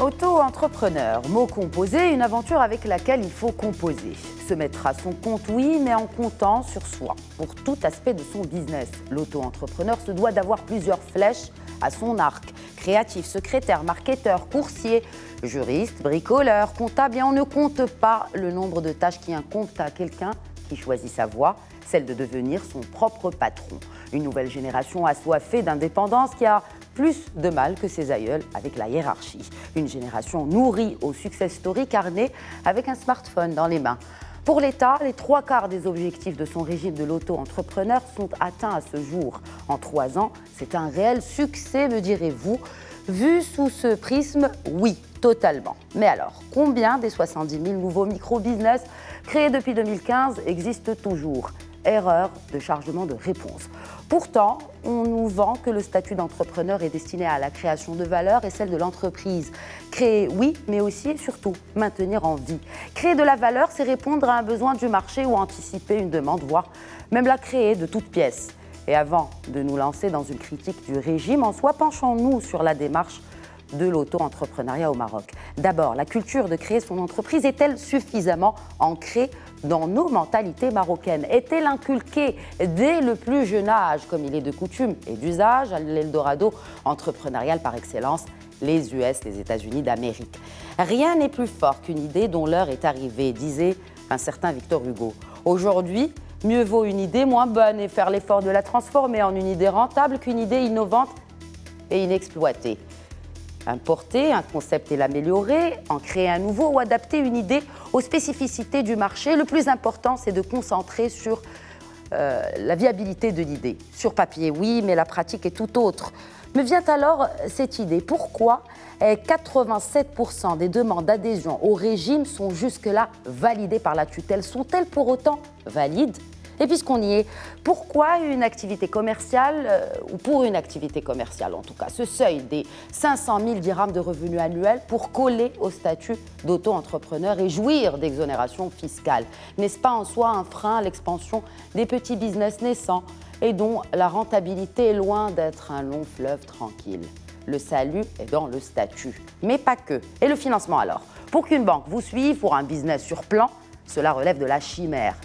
Auto-entrepreneur, mot composé, une aventure avec laquelle il faut composer. Se mettre à son compte, oui, mais en comptant sur soi. Pour tout aspect de son business, l'auto-entrepreneur se doit d'avoir plusieurs flèches à son arc. Créatif, secrétaire, marketeur, coursier, juriste, bricoleur, comptable. Et on ne compte pas le nombre de tâches qui incombent à quelqu'un qui choisit sa voie, celle de devenir son propre patron. Une nouvelle génération assoiffée d'indépendance qui a plus de mal que ses aïeuls avec la hiérarchie. Une génération nourrie aux success stories carnées avec un smartphone dans les mains. Pour l'État, les 3/4 des objectifs de son régime de l'auto-entrepreneur sont atteints à ce jour. En 3 ans, c'est un réel succès, me direz-vous. Vu sous ce prisme, oui, totalement. Mais alors, combien des 70 000 nouveaux micro-business créés depuis 2015 existent toujours ? Erreur de chargement de réponse. Pourtant, on nous vend que le statut d'entrepreneur est destiné à la création de valeur et celle de l'entreprise. Créer, oui, mais aussi et surtout maintenir en vie. Créer de la valeur, c'est répondre à un besoin du marché ou anticiper une demande, voire même la créer de toutes pièces. Et avant de nous lancer dans une critique du régime en soi, penchons-nous sur la démarche de l'auto-entrepreneuriat au Maroc. D'abord, la culture de créer son entreprise est-elle suffisamment ancrée dans nos mentalités marocaines? Est-elle inculquée dès le plus jeune âge, comme il est de coutume et d'usage, à l'Eldorado entrepreneurial par excellence, les US, les États-Unis d'Amérique? Rien n'est plus fort qu'une idée dont l'heure est arrivée, disait un certain Victor Hugo. Aujourd'hui, mieux vaut une idée moins bonne et faire l'effort de la transformer en une idée rentable qu'une idée innovante et inexploitée. Importer un concept et l'améliorer, en créer un nouveau ou adapter une idée aux spécificités du marché. Le plus important, c'est de concentrer sur la viabilité de l'idée. Sur papier, oui, mais la pratique est tout autre. Me vient alors cette idée. Pourquoi 87% des demandes d'adhésion au régime sont jusque-là validées par la tutelle? Sont-elles pour autant valides? Et puisqu'on y est, pourquoi une activité commerciale, ou pour une activité commerciale en tout cas, ce seuil des 500 000 dirhams de revenus annuels pour coller au statut d'auto-entrepreneur et jouir d'exonération fiscale? N'est-ce pas en soi un frein à l'expansion des petits business naissants et dont la rentabilité est loin d'être un long fleuve tranquille? Le salut est dans le statut, mais pas que. Et le financement alors? Pour qu'une banque vous suive pour un business sur plan, cela relève de la chimère.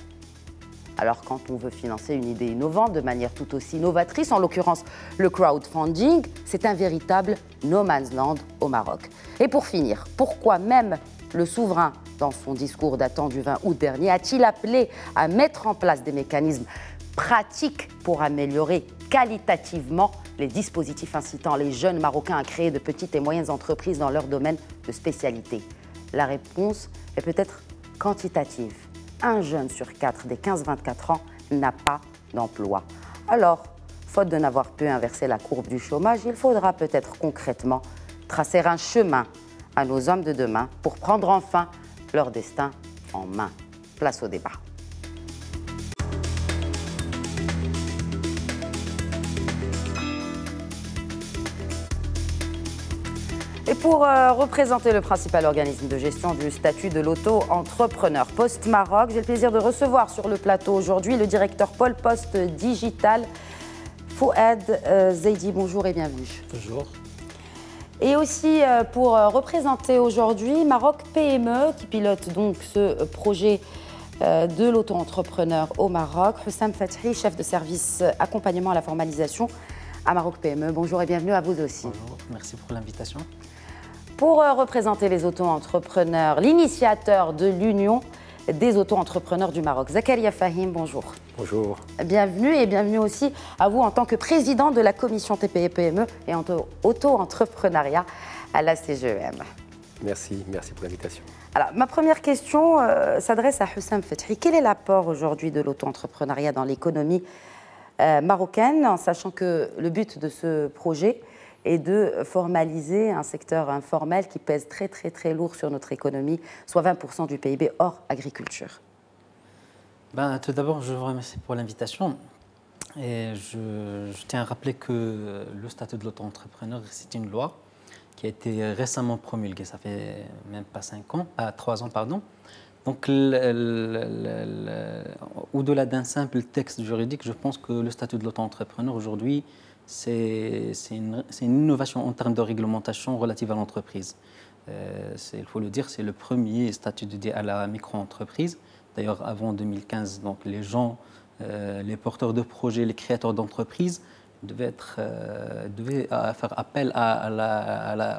Alors quand on veut financer une idée innovante de manière tout aussi novatrice, en l'occurrence le crowdfunding, c'est un véritable no man's land au Maroc. Et pour finir, pourquoi même le souverain, dans son discours datant du 20 août dernier, a-t-il appelé à mettre en place des mécanismes pratiques pour améliorer qualitativement les dispositifs incitant les jeunes Marocains à créer de petites et moyennes entreprises dans leur domaine de spécialité? La réponse est peut-être quantitative. Un jeune sur 4 des 15-24 ans n'a pas d'emploi. Alors, faute de n'avoir pu inverser la courbe du chômage, il faudra peut-être concrètement tracer un chemin à nos hommes de demain pour prendre enfin leur destin en main. Place au débat. Et pour représenter le principal organisme de gestion du statut de l'auto-entrepreneur Post Maroc, j'ai le plaisir de recevoir sur le plateau aujourd'hui le directeur pôle Poste Digital, Fouad Zaidi. Bonjour et bienvenue. Bonjour. Et aussi pour représenter aujourd'hui Maroc PME, qui pilote donc ce projet de l'auto-entrepreneur au Maroc, Hussam Fathi, chef de service accompagnement à la formalisation à Maroc PME. Bonjour et bienvenue à vous aussi. Bonjour, merci pour l'invitation. Pour représenter les auto-entrepreneurs, l'initiateur de l'Union des auto-entrepreneurs du Maroc, Zakaria Fahim, bonjour. Bonjour. Bienvenue et bienvenue aussi à vous en tant que président de la commission TPE-PME et auto-entrepreneuriat à la CGEM. Merci pour l'invitation. Alors, ma première question s'adresse à Hussam Fathi. Quel est l'apport aujourd'hui de l'auto-entrepreneuriat dans l'économie marocaine, en sachant que le but de ce projet est de formaliser un secteur informel qui pèse très lourd sur notre économie, soit 20% du PIB hors agriculture? Tout d'abord, je vous remercie pour l'invitation. Et je tiens à rappeler que le statut de l'auto-entrepreneur, c'est une loi qui a été récemment promulguée. Ça fait même pas 3 ans, pardon. Donc, au-delà d'un simple texte juridique, je pense que le statut de l'auto-entrepreneur aujourd'hui c'est une innovation en termes de réglementation relative à l'entreprise. Il faut le dire, c'est le premier statut dédié à la micro-entreprise. D'ailleurs, avant 2015, donc, les gens, les porteurs de projets, les créateurs d'entreprises devaient faire appel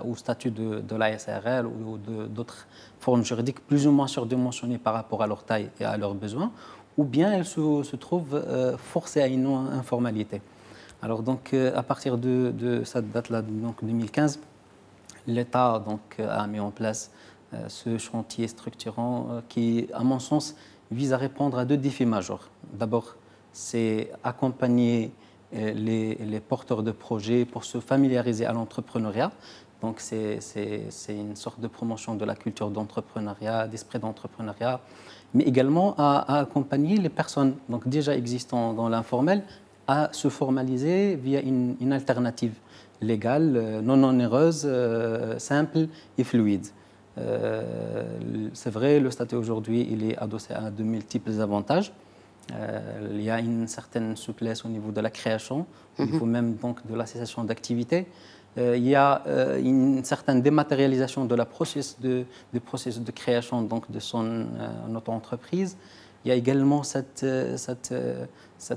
au statut de l'ASRL ou d'autres formes juridiques plus ou moins surdimensionnées par rapport à leur taille et à leurs besoins, ou bien elles se trouvent forcées à une informalité. Alors donc, à partir de cette date-là, donc 2015, l'État a mis en place ce chantier structurant qui, à mon sens, vise à répondre à deux défis majeurs. D'abord, c'est accompagner les porteurs de projets pour se familiariser à l'entrepreneuriat. Donc, c'est une sorte de promotion de la culture d'entrepreneuriat, d'esprit d'entrepreneuriat, mais également à accompagner les personnes donc, déjà existantes dans l'informel à se formaliser via une alternative légale, non onéreuse, simple et fluide. C'est vrai, le statut aujourd'hui, il est adossé à de multiples avantages. Il y a une certaine souplesse au niveau de la création, au niveau même donc de la cessation d'activité. Il y a une certaine dématérialisation du processus de création donc, de son auto-entreprise. Il y a également cette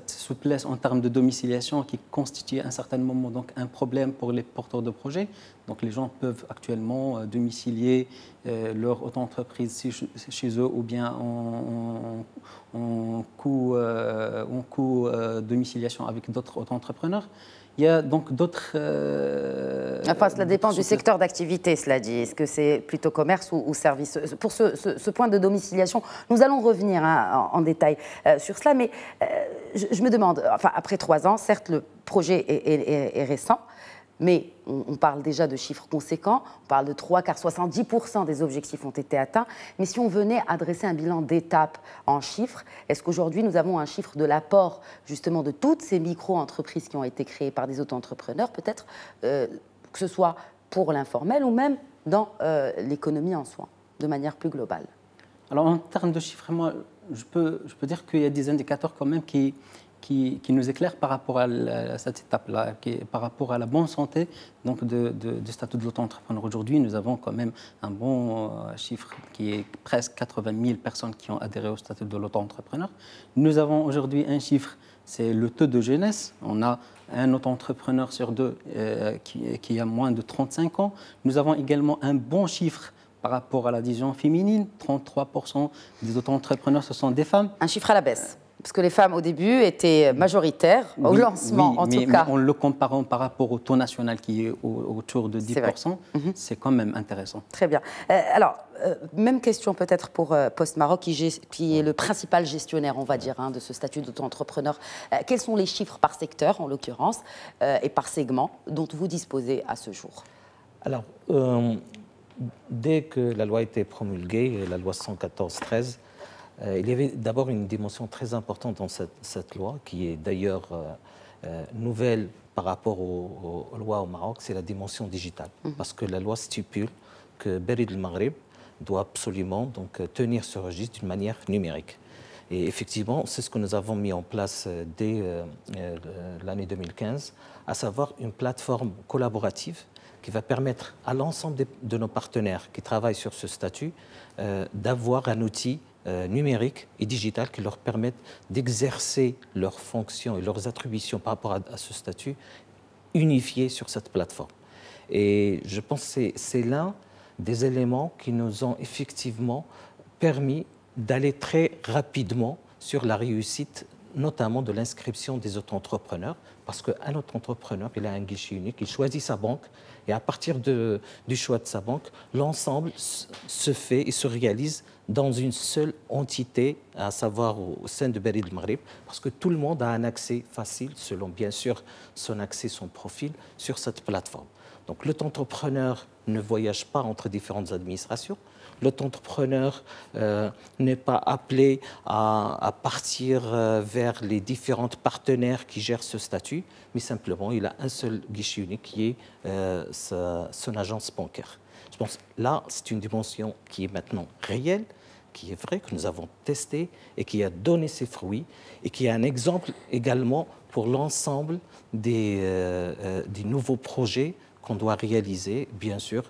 souplesse en termes de domiciliation qui constitue à un certain moment donc, un problème pour les porteurs de projets. Donc les gens peuvent actuellement domicilier leur auto-entreprise chez eux ou bien en co-domiciliation avec d'autres auto-entrepreneurs. Il y a donc d'autres... Enfin, cela dépend du secteur d'activité, cela dit. Est-ce que c'est plutôt commerce ou service? Pour ce point de domiciliation, nous allons revenir en détail sur cela, mais je me demande, enfin, après 3 ans, certes, le projet est récent, mais on parle déjà de chiffres conséquents, on parle de 70% des objectifs ont été atteints, mais si on venait adresser un bilan d'étape en chiffres, est-ce qu'aujourd'hui nous avons un chiffre de l'apport justement de toutes ces micro-entreprises qui ont été créées par des auto-entrepreneurs, peut-être que ce soit pour l'informel ou même dans l'économie en soi, de manière plus globale? Alors en termes de chiffres, moi, je peux dire qu'il y a des indicateurs quand même qui nous éclaire par rapport à cette étape-là, par rapport à la bonne santé donc du statut de l'auto-entrepreneur. Aujourd'hui, nous avons quand même un bon chiffre qui est presque 80 000 personnes qui ont adhéré au statut de l'auto-entrepreneur. Nous avons aujourd'hui un chiffre, c'est le taux de jeunesse. On a un auto-entrepreneur sur 2 qui a moins de 35 ans. Nous avons également un bon chiffre par rapport à l'adhésion féminine. 33% des auto-entrepreneurs, ce sont des femmes. Un chiffre à la baisse. Parce que les femmes, au début, étaient majoritaires, au lancement, en tout cas. Mais en le comparant par rapport au taux national qui est autour de 10%, c'est quand même intéressant. Très bien. Alors, même question peut-être pour Post Maroc, qui est le principal gestionnaire, on va dire, de ce statut d'auto-entrepreneur. Quels sont les chiffres par secteur, en l'occurrence, et par segment, dont vous disposez à ce jour? Alors, dès que la loi a été promulguée, la loi 114-13, il y avait d'abord une dimension très importante dans cette loi, qui est d'ailleurs nouvelle par rapport aux lois au Maroc, c'est la dimension digitale. Parce que la loi stipule que Berid el Maghreb doit absolument donc, tenir ce registre d'une manière numérique. Et effectivement, c'est ce que nous avons mis en place dès l'année 2015, à savoir une plateforme collaborative qui va permettre à l'ensemble de nos partenaires qui travaillent sur ce statut d'avoir un outil numérique et digital qui leur permettent d'exercer leurs fonctions et leurs attributions par rapport à ce statut unifié sur cette plateforme. Et je pense que c'est l'un des éléments qui nous ont effectivement permis d'aller très rapidement sur la réussite, notamment de l'inscription des auto-entrepreneurs, parce qu'un auto-entrepreneur, il a un guichet unique, il choisit sa banque, et à partir du choix de sa banque, l'ensemble se fait et se réalise dans une seule entité, à savoir au sein de Berid el Maghreb, parce que tout le monde a un accès facile, selon bien sûr son accès, son profil, sur cette plateforme. Donc l'auto-entrepreneur ne voyage pas entre différentes administrations. L'auto-entrepreneur n'est pas appelé à partir vers les différents partenaires qui gèrent ce statut, mais simplement il a un seul guichet unique qui est son agence bancaire. Je pense que là, c'est une dimension qui est maintenant réelle, qui est vraie, que nous avons testé et qui a donné ses fruits et qui est un exemple également pour l'ensemble des nouveaux projets qu'on doit réaliser, bien sûr,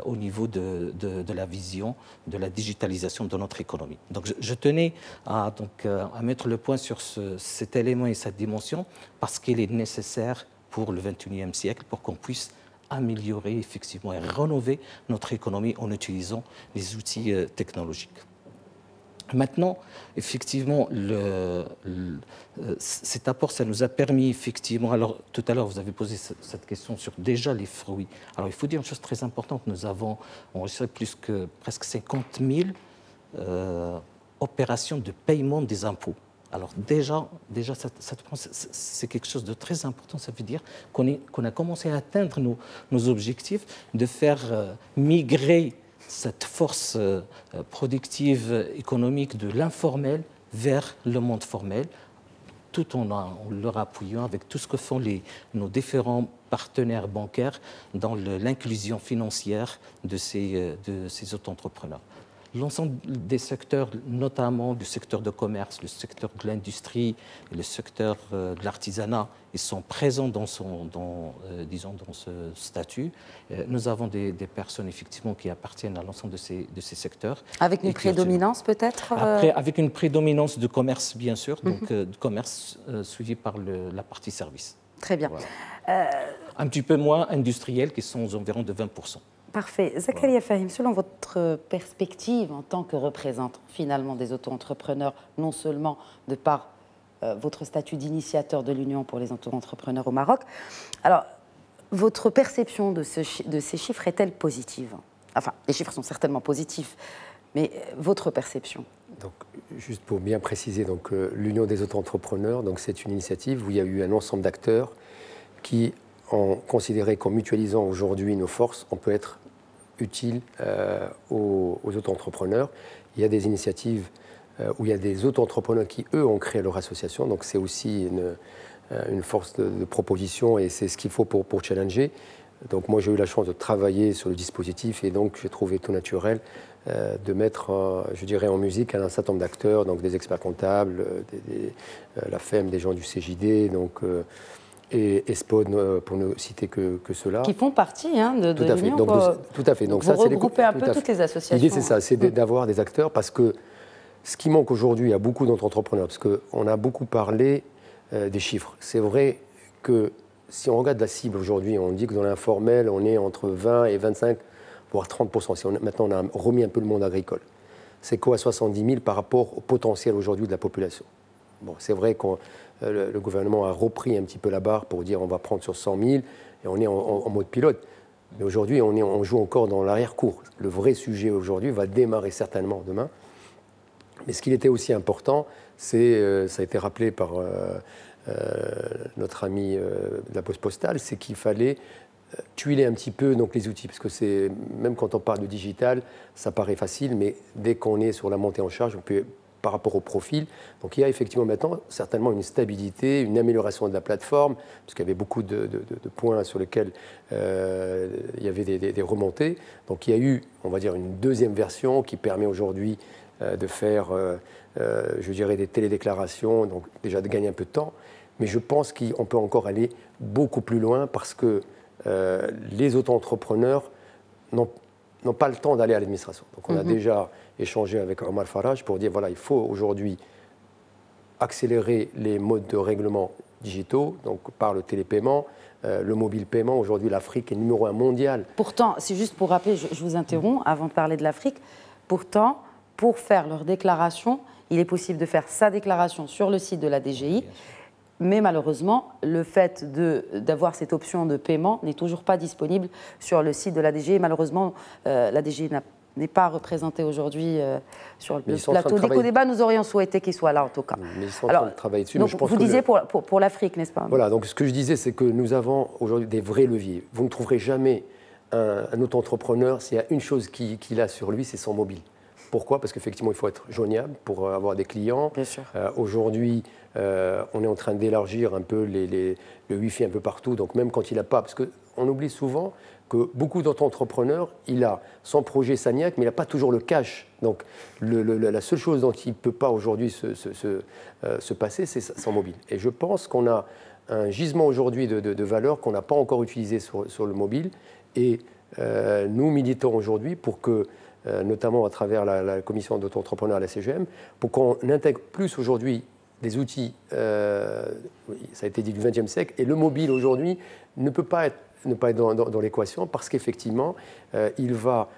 au niveau de la vision de la digitalisation de notre économie. Donc je tenais à mettre le point sur cet élément et cette dimension parce qu'il est nécessaire pour le XXIe siècle, pour qu'on puisse améliorer effectivement et rénover notre économie en utilisant les outils technologiques. Maintenant, effectivement, cet apport, ça nous a permis, effectivement, alors tout à l'heure, vous avez posé cette question sur déjà les fruits. Alors, il faut dire une chose très importante, nous avons enregistré plus que presque 50 000 opérations de paiement des impôts. Alors déjà c'est quelque chose de très important, ça veut dire qu'on a commencé à atteindre nos objectifs de faire migrer cette force productive économique de l'informel vers le monde formel, tout en leur appuyant avec tout ce que font nos différents partenaires bancaires dans l'inclusion financière de ces auto-entrepreneurs. L'ensemble des secteurs, notamment du secteur de commerce, le secteur de l'industrie, le secteur de l'artisanat, ils sont présents dans ce statut. Nous avons des personnes effectivement qui appartiennent à l'ensemble de ces secteurs. Avec une prédominance peut-être Après, avec une prédominance de commerce, bien sûr, donc de commerce suivi par la partie service. Très bien. Voilà. Un petit peu moins industriel, qui sont aux environs de 20%. Parfait. Zakaria Fahim, selon votre perspective en tant que représentant finalement des auto-entrepreneurs, non seulement de par votre statut d'initiateur de l'Union pour les auto-entrepreneurs au Maroc, alors votre perception de ces chiffres est-elle positive? Enfin, les chiffres sont certainement positifs, mais votre perception? Donc, juste pour bien préciser, donc, l'Union des auto-entrepreneurs, c'est une initiative où il y a eu un ensemble d'acteurs qui ont considéré qu'en mutualisant aujourd'hui nos forces, on peut être utile aux auto-entrepreneurs. Il y a des initiatives où il y a des auto-entrepreneurs qui, eux, ont créé leur association. Donc, c'est aussi une force de proposition et c'est ce qu'il faut pour challenger. Donc, moi, j'ai eu la chance de travailler sur le dispositif et donc, j'ai trouvé tout naturel de mettre, je dirais, en musique un certain nombre d'acteurs, donc des experts comptables, la FEM, des gens du CJD, donc... et SPOD, pour ne citer que ceux-là. Qui font partie de l'Union. Tout à fait. Donc, vous regroupez un peu toutes les associations. L'idée, c'est ça, c'est d'avoir des acteurs, parce que ce qui manque aujourd'hui à beaucoup d'entrepreneurs, parce qu'on a beaucoup parlé des chiffres. C'est vrai que si on regarde la cible aujourd'hui, on dit que dans l'informel, on est entre 20 et 25, voire 30%. Maintenant, on a remis un peu le monde agricole. C'est quoi 70 000 par rapport au potentiel aujourd'hui de la population? Bon, c'est vrai que le gouvernement a repris un petit peu la barre pour dire on va prendre sur 100 000 et on est en mode pilote. Mais aujourd'hui, on joue encore dans l'arrière-cour. Le vrai sujet aujourd'hui va démarrer certainement demain. Mais ce qui était aussi important, ça a été rappelé par notre ami de la Poste Postale, c'est qu'il fallait tuiler un petit peu donc, les outils. Parce que même quand on parle de digital, ça paraît facile, mais dès qu'on est sur la montée en charge, on peut... par rapport au profil. Donc il y a effectivement maintenant certainement une stabilité, une amélioration de la plateforme, parce qu'il y avait beaucoup de points sur lesquels il y avait des remontées. Donc il y a eu, on va dire, une deuxième version qui permet aujourd'hui de faire, je dirais, des télédéclarations, donc déjà de gagner un peu de temps. Mais je pense qu'on peut encore aller beaucoup plus loin parce que les auto-entrepreneurs n'ont pas le temps d'aller à l'administration. Donc on a déjà échangé avec Omar Faraj pour dire voilà, il faut aujourd'hui accélérer les modes de règlement digitaux, donc par le télépaiement, le mobile paiement. Aujourd'hui, l'Afrique est numéro 1 mondial. Pourtant, c'est juste pour rappeler, je vous interromps avant de parler de l'Afrique, pourtant, pour faire leur déclaration, il est possible de faire sa déclaration sur le site de la DGI. Mais malheureusement, le fait d'avoir cette option de paiement n'est toujours pas disponible sur le site de la DGI. Malheureusement, la DGI n'est pas représentée aujourd'hui sur le plateau d'Éco-Débat. Nous aurions souhaité qu'il soit là, en tout cas. Mais ils sont en train de travailler dessus. Donc, vous disiez pour l'Afrique, n'est-ce pas? Voilà, donc ce que je disais, c'est que nous avons aujourd'hui des vrais leviers. Vous ne trouverez jamais un auto-entrepreneur s'il y a une chose qu'il a sur lui, c'est son mobile. Pourquoi? Parce qu'effectivement, il faut être joignable pour avoir des clients. Bien sûr. Aujourd'hui, on est en train d'élargir un peu le Wi-Fi un peu partout. Donc même quand il n'a pas, parce qu'on on oublie souvent que beaucoup d'auto-entrepreneurs, il a son projet Sagnac, mais il n'a pas toujours le cash. Donc la seule chose dont il ne peut pas aujourd'hui se passer, c'est son mobile. Et je pense qu'on a un gisement aujourd'hui de valeur qu'on n'a pas encore utilisé sur le mobile. Et nous militons aujourd'hui pour que, notamment à travers la commission d'auto-entrepreneurs à la CGM, pour qu'on intègre plus aujourd'hui des outils, ça a été dit, du XXe siècle. Et le mobile aujourd'hui ne peut pas être dans l'équation parce qu'effectivement, il va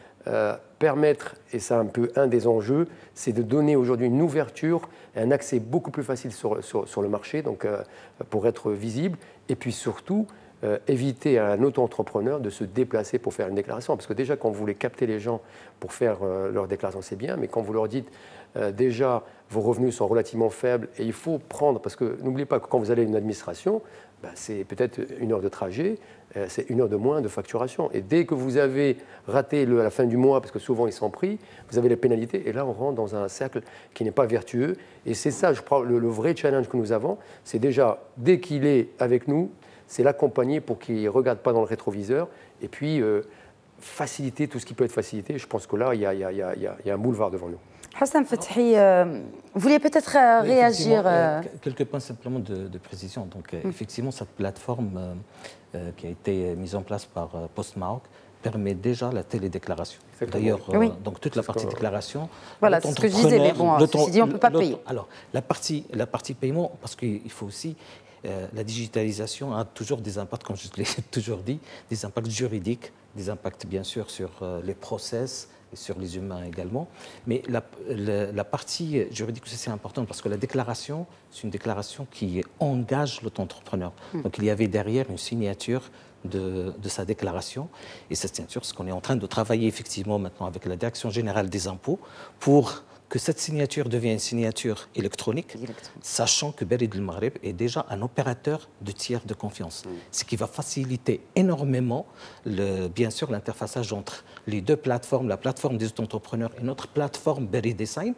permettre, et c'est un peu un des enjeux, c'est de donner aujourd'hui une ouverture et un accès beaucoup plus facile sur le marché, donc pour être visible, et puis surtout éviter à un auto-entrepreneur de se déplacer pour faire une déclaration. Parce que déjà, quand vous voulez capter les gens pour faire leur déclaration, c'est bien, mais quand vous leur dites déjà vos revenus sont relativement faibles et il faut prendre, parce que n'oubliez pas que quand vous allez à une administration, c'est peut-être 1 heure de trajet, c'est 1 heure de moins de facturation. Et dès que vous avez raté à la fin du mois, parce que souvent ils sont pris, vous avez les pénalités. Et là, on rentre dans un cercle qui n'est pas vertueux. Et c'est ça, je crois, le vrai challenge que nous avons. C'est déjà, dès qu'il est avec nous, c'est l'accompagner pour qu'il ne regarde pas dans le rétroviseur. Et puis, faciliter tout ce qui peut être facilité. Je pense que là, il y a un boulevard devant nous. Houssam Fethi, vous vouliez peut-être réagir quelques points simplement de précision. Donc, effectivement, cette plateforme qui a été mise en place par Post Maroc permet déjà la télédéclaration. D'ailleurs, donc toute la partie déclaration. Voilà, c'est ce que je disais, mais bon, ceci dit, on ne peut pas payer. Alors, la partie paiement, parce qu'il faut aussi. La digitalisation a toujours des impacts, comme je l'ai toujours dit, des impacts juridiques, des impacts bien sûr sur les process et sur les humains également. Mais la partie juridique aussi c'est important parce que la déclaration, c'est une déclaration qui engage l'auto-entrepreneur. Donc il y avait derrière une signature de sa déclaration. Et cette signature, c'est ce qu'on est en train de travailler effectivement maintenant avec la Direction générale des impôts pour que cette signature devienne une signature électronique, sachant que Barid El Maghreb est déjà un opérateur de tiers de confiance. Ce qui va faciliter énormément, bien sûr, l'interfaçage entre les deux plateformes, la plateforme des auto-entrepreneurs et notre plateforme Barid Design,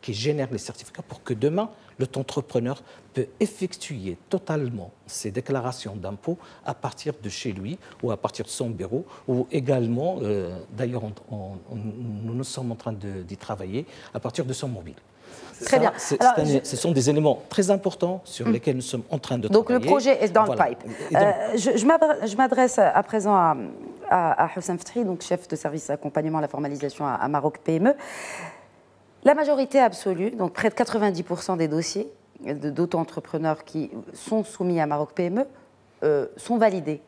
qui génère les certificats pour que demain, l'auto-entrepreneur peut effectuer totalement ses déclarations d'impôts à partir de chez lui ou à partir de son bureau ou également, d'ailleurs nous sommes en train d'y travailler, à partir de son mobile. Très bien. Ce sont des éléments très importants sur lesquels nous sommes en train de travailler. Donc le projet est dans le pipe. Je m'adresse à présent à Houssam Fethi, donc chef de service accompagnement à la formalisation à Maroc PME. La majorité absolue, donc près de 90% des dossiers d'auto-entrepreneurs qui sont soumis à Maroc PME sont validés.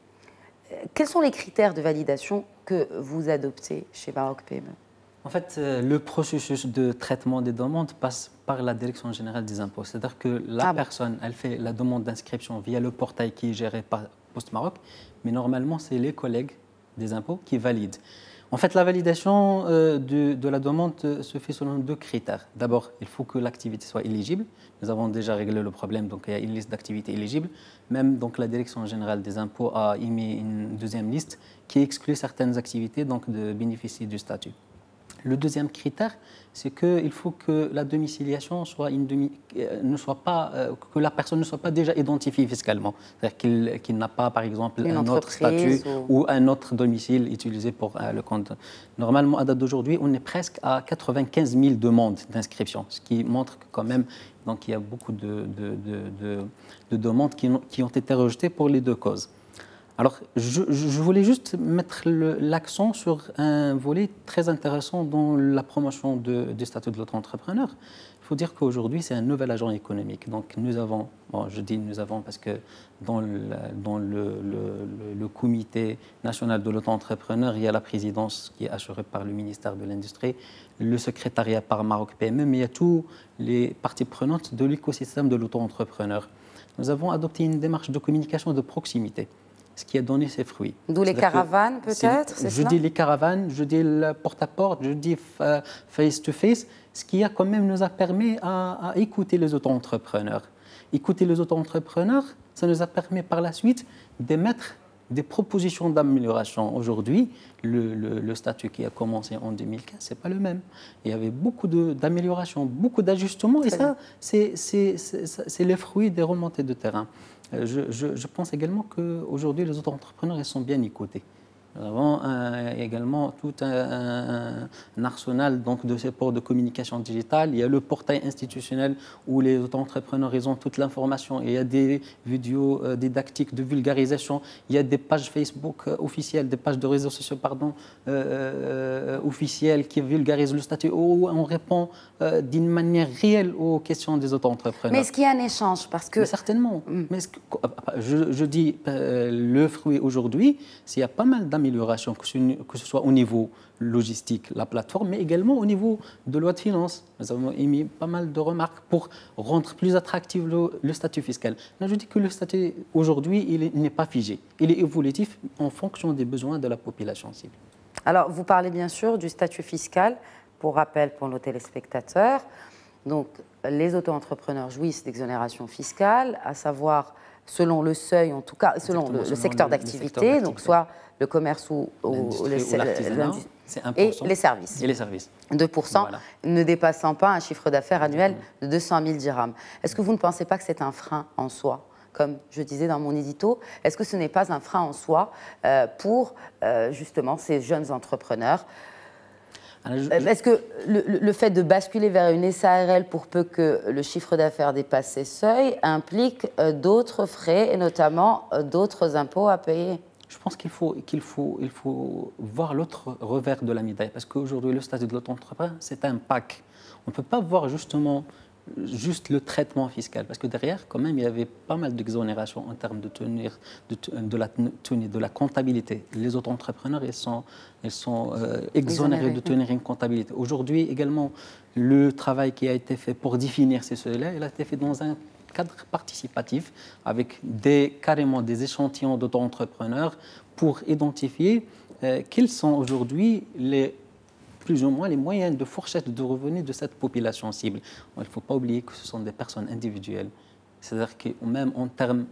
Quels sont les critères de validation que vous adoptez chez Maroc PME ? En fait, le processus de traitement des demandes passe par la Direction générale des impôts. C'est-à-dire que la personne, elle fait la demande d'inscription via le portail qui est géré par Post Maroc, mais normalement, c'est les collègues des impôts qui valident. En fait, la validation de la demande se fait selon 2 critères. D'abord, il faut que l'activité soit éligible. Nous avons déjà réglé le problème, donc il y a une liste d'activités éligibles. Même donc, la Direction générale des impôts a émis une 2e liste qui exclut certaines activités donc, de bénéficier du statut. Le 2e critère, c'est qu'il faut que la domiciliation soit que la personne ne soit pas déjà identifiée fiscalement. C'est-à-dire qu'il n'a pas, par exemple, un autre statut ou un autre domicile utilisé pour le compte. Normalement, à date d'aujourd'hui, on est presque à 95 000 demandes d'inscription, ce qui montre que quand même, donc, il y a beaucoup de demandes qui ont été rejetées pour les 2 causes. Alors, je voulais juste mettre l'accent sur un volet très intéressant dans la promotion du statut de l'auto-entrepreneur. Il faut dire qu'aujourd'hui, c'est un nouvel agent économique. Donc, nous avons, je dis nous avons parce que dans le comité national de l'auto-entrepreneur, il y a la présidence qui est assurée par le ministère de l'Industrie, le secrétariat par Maroc PME, mais il y a tous les parties prenantes de l'écosystème de l'auto-entrepreneur. Nous avons adopté une démarche de communication de proximité, ce qui a donné ses fruits. D'où les caravanes, peut-être, c'est Je dis les caravanes, je dis le porte-à-porte, je dis face-to-face, ce qui a quand même nous a permis à écouter les auto-entrepreneurs. Écouter les auto-entrepreneurs, ça nous a permis par la suite d'émettre des propositions d'amélioration. Aujourd'hui, le statut qui a commencé en 2015, ce n'est pas le même. Il y avait beaucoup d'améliorations, beaucoup d'ajustements, et ça, c'est le fruit des remontées de terrain. Je pense également qu'aujourd'hui, les auto-entrepreneurs, ils sont bien écoutés. Nous avons également tout un arsenal donc, de supports de communication digitale. Il y a le portail institutionnel où les auto-entrepreneurs ils ont toute l'information. Il y a des vidéos didactiques de vulgarisation. Il y a des pages Facebook officielles, des pages de réseaux sociaux officielles qui vulgarisent le statut où on répond d'une manière réelle aux questions des auto-entrepreneurs. Mais est-ce qu'il y a un échange parce que... Mais certainement. Mais je dis le fruit aujourd'hui, s'il y a pas mal d'améliorations, que ce soit au niveau logistique, la plateforme, mais également au niveau de loi de finances. Nous avons émis pas mal de remarques pour rendre plus attractif le statut fiscal. Là, je dis que le statut, aujourd'hui, il n'est pas figé. Il est évolutif en fonction des besoins de la population cible. Alors, vous parlez bien sûr du statut fiscal. Pour rappel pour nos téléspectateurs, donc, les auto-entrepreneurs jouissent d'exonération fiscale, à savoir selon le seuil, en tout cas, selon le secteur d'activité, donc soit le commerce ou l'artisanat, et les services. Et les services. 2%, voilà. Ne dépassant pas un chiffre d'affaires annuel de 200 000 dirhams. Est-ce que vous ne pensez pas que c'est un frein en soi ? Comme je disais dans mon édito, est-ce que ce n'est pas un frein en soi pour justement ces jeunes entrepreneurs ? Est-ce que le fait de basculer vers une SARL pour peu que le chiffre d'affaires dépasse ces seuils implique d'autres frais et notamment d'autres impôts à payer ? Je pense qu'il faut voir l'autre revers de la médaille parce qu'aujourd'hui, le statut de l'auto-entrepreneur, c'est un pack. On ne peut pas voir juste le traitement fiscal parce que derrière, quand même, il y avait pas mal d'exonérations en termes de la comptabilité. Les auto-entrepreneurs, ils sont exonérés de tenir une comptabilité. Aujourd'hui, également, le travail qui a été fait pour définir ces seuils-là, il a été fait dans un cadre participatif avec carrément des échantillons d'auto-entrepreneurs pour identifier quels sont aujourd'hui plus ou moins les moyens de fourchette de revenus de cette population cible. Il ne faut pas oublier que ce sont des personnes individuelles. C'est-à-dire que même en termes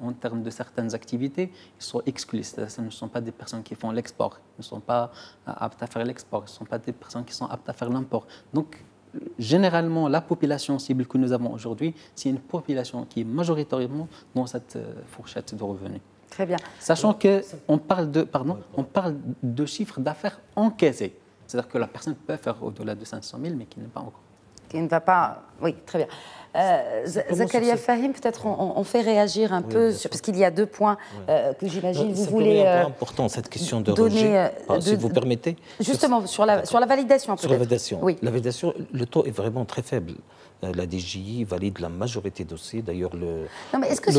de certaines activités, ils sont exclus. Ce ne sont pas des personnes qui font l'export, ils ne sont pas aptes à faire l'export, ce ne sont pas des personnes qui sont aptes à faire l'import. Donc, généralement, la population cible que nous avons aujourd'hui, c'est une population qui est majoritairement dans cette fourchette de revenus. Très bien. Sachant qu'on parle de chiffre d'affaires encaissé. C'est-à-dire que la personne peut faire au-delà de 500 000, mais qui n'est pas encore. Qui ne va pas... Oui, très bien. Zakaria Fahim, peut-être on fait réagir un peu, parce qu'il y a deux points que j'imagine vous voulez... C'est important, cette question de rejet, si vous permettez. Justement, sur la validation, peut-être. Sur la validation. Oui. La validation, le taux est vraiment très faible. La DGI valide la majorité de dossiers. D'ailleurs, le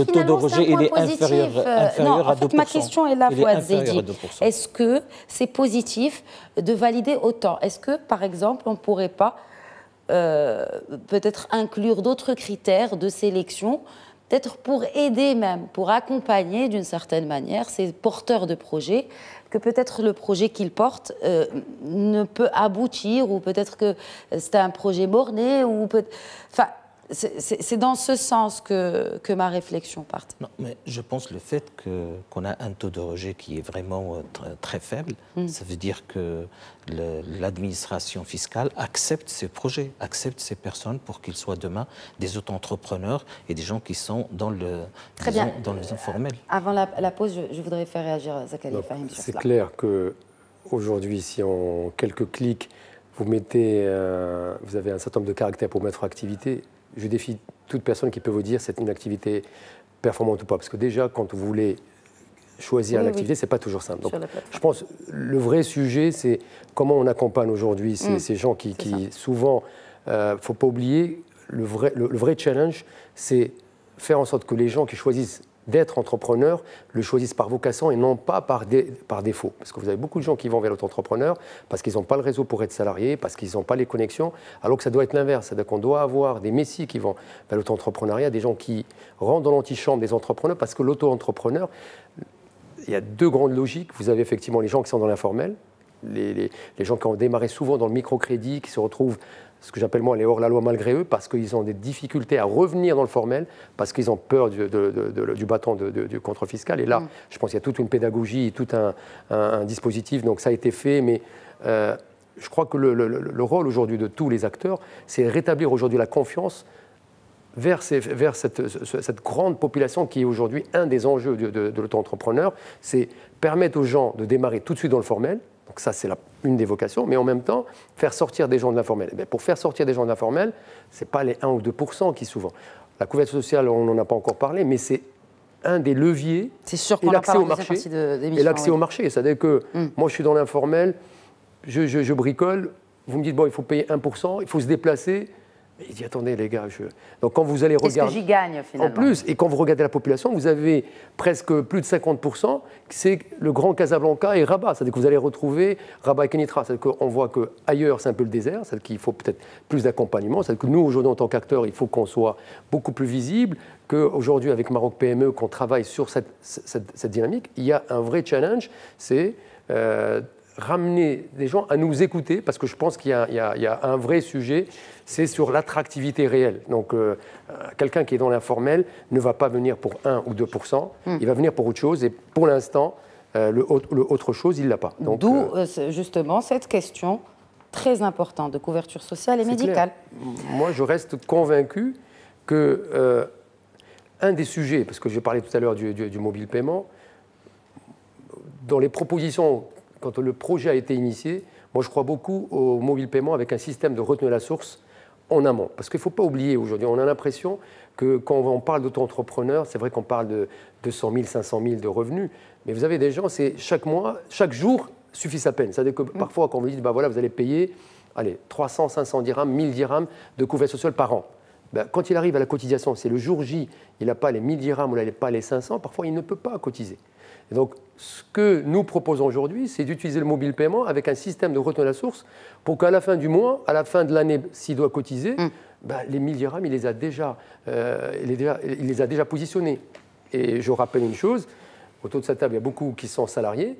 taux de rejet il est inférieur à 2%. Ma question est là, Fouad Zaidi. Est-ce que c'est positif de valider autant ? Est-ce que, par exemple, on ne pourrait pas peut-être inclure d'autres critères de sélection, peut-être pour aider même, pour accompagner d'une certaine manière ces porteurs de projets, que peut-être le projet qu'ils portent ne peut aboutir, ou peut-être que c'est un projet mort-né, ou enfin, c'est dans ce sens que ma réflexion part. Non, mais je pense le fait qu'on a un taux de rejet qui est vraiment très faible, ça veut dire que l'administration fiscale accepte ces projets, accepte ces personnes pour qu'ils soient demain des auto-entrepreneurs et des gens qui sont dans les informels. Avant la pause, je voudrais faire réagir Zakaria Fahim sur cela. C'est clair qu'aujourd'hui, si en quelques clics, vous avez un certain nombre de caractères pour mettre en activité, je défie toute personne qui peut vous dire c'est une activité performante ou pas. Parce que déjà, quand vous voulez choisir une activité, ce n'est pas toujours simple. Donc, je pense que le vrai sujet, c'est comment on accompagne aujourd'hui ces gens qui souvent, il ne faut pas oublier, le vrai challenge, c'est faire en sorte que les gens qui choisissent d'être entrepreneurs le choisissent par vocation et non pas par défaut. Parce que vous avez beaucoup de gens qui vont vers l'auto-entrepreneur parce qu'ils n'ont pas le réseau pour être salariés, parce qu'ils n'ont pas les connexions, alors que ça doit être l'inverse. C'est-à-dire qu'on doit avoir des messies qui vont vers l'auto-entrepreneuriat, des gens qui rentrent dans l'antichambre des entrepreneurs, parce que l'auto-entrepreneur, il y a deux grandes logiques. Vous avez effectivement les gens qui sont dans l'informel, les gens qui ont démarré souvent dans le microcrédit, qui se retrouvent ce que j'appelle moi les hors-la-loi malgré eux, parce qu'ils ont des difficultés à revenir dans le formel, parce qu'ils ont peur du bâton du contrôle fiscal. Et là, je pense qu'il y a toute une pédagogie, tout un dispositif, donc ça a été fait, mais je crois que le rôle aujourd'hui de tous les acteurs, c'est rétablir aujourd'hui la confiance vers cette grande population qui est aujourd'hui un des enjeux de l'auto-entrepreneur, c'est permettre aux gens de démarrer tout de suite dans le formel. Donc ça, c'est une des vocations, mais en même temps, faire sortir des gens de l'informel. Pour faire sortir des gens de l'informel, ce n'est pas les 1 ou 2% qui souvent. La couverture sociale, on n'en a pas encore parlé, mais c'est un des leviers. C'est sûr qu'on en parle en deuxième partie d'émission. Et l'accès au marché, c'est-à-dire que moi, je suis dans l'informel, je bricole, vous me dites, bon, il faut payer 1%, il faut se déplacer. Il dit, attendez les gars, donc quand vous allez regarder... Qu'est-ce que j'y gagne finalement? En plus, et quand vous regardez la population, vous avez presque plus de 50%, c'est le Grand Casablanca et Rabat. C'est-à-dire que vous allez retrouver Rabat et Kenitra. C'est-à-dire qu'on voit qu'ailleurs, c'est un peu le désert, c'est-à-dire qu'il faut peut-être plus d'accompagnement. C'est-à-dire que nous, aujourd'hui, en tant qu'acteurs, il faut qu'on soit beaucoup plus visible, qu'aujourd'hui, avec Maroc PME, qu'on travaille sur cette dynamique. Il y a un vrai challenge, c'est... ramener des gens à nous écouter, parce que je pense qu'il y a un vrai sujet, c'est sur l'attractivité réelle. Donc, quelqu'un qui est dans l'informel ne va pas venir pour 1 ou 2%, il va venir pour autre chose, et pour l'instant, le autre chose, il ne l'a pas. D'où justement cette question très importante de couverture sociale et médicale. Moi, je reste convaincu que un des sujets, parce que j'ai parlé tout à l'heure du mobile paiement, dans les propositions... Quand le projet a été initié, moi je crois beaucoup au mobile paiement avec un système de retenue à la source en amont. Parce qu'il ne faut pas oublier aujourd'hui, on a l'impression que quand on parle d'auto-entrepreneur, c'est vrai qu'on parle de 200 000, 500 000 de revenus, mais vous avez des gens, c'est chaque mois, chaque jour suffit sa peine. C'est-à-dire que parfois quand vous dites, bah voilà, vous allez payer 300, 500 dirhams, 1000 dirhams de couverture sociale par an. Quand il arrive à la cotisation, c'est le jour J, il n'a pas les 1000 dirhams ou il n'a pas les 500, parfois il ne peut pas cotiser. Et donc, ce que nous proposons aujourd'hui, c'est d'utiliser le mobile paiement avec un système de retenue à la source pour qu'à la fin du mois, à la fin de l'année, s'il doit cotiser, les 1000 dirhams, il les a déjà positionnés. Et je rappelle une chose, autour de cette table, il y a beaucoup qui sont salariés.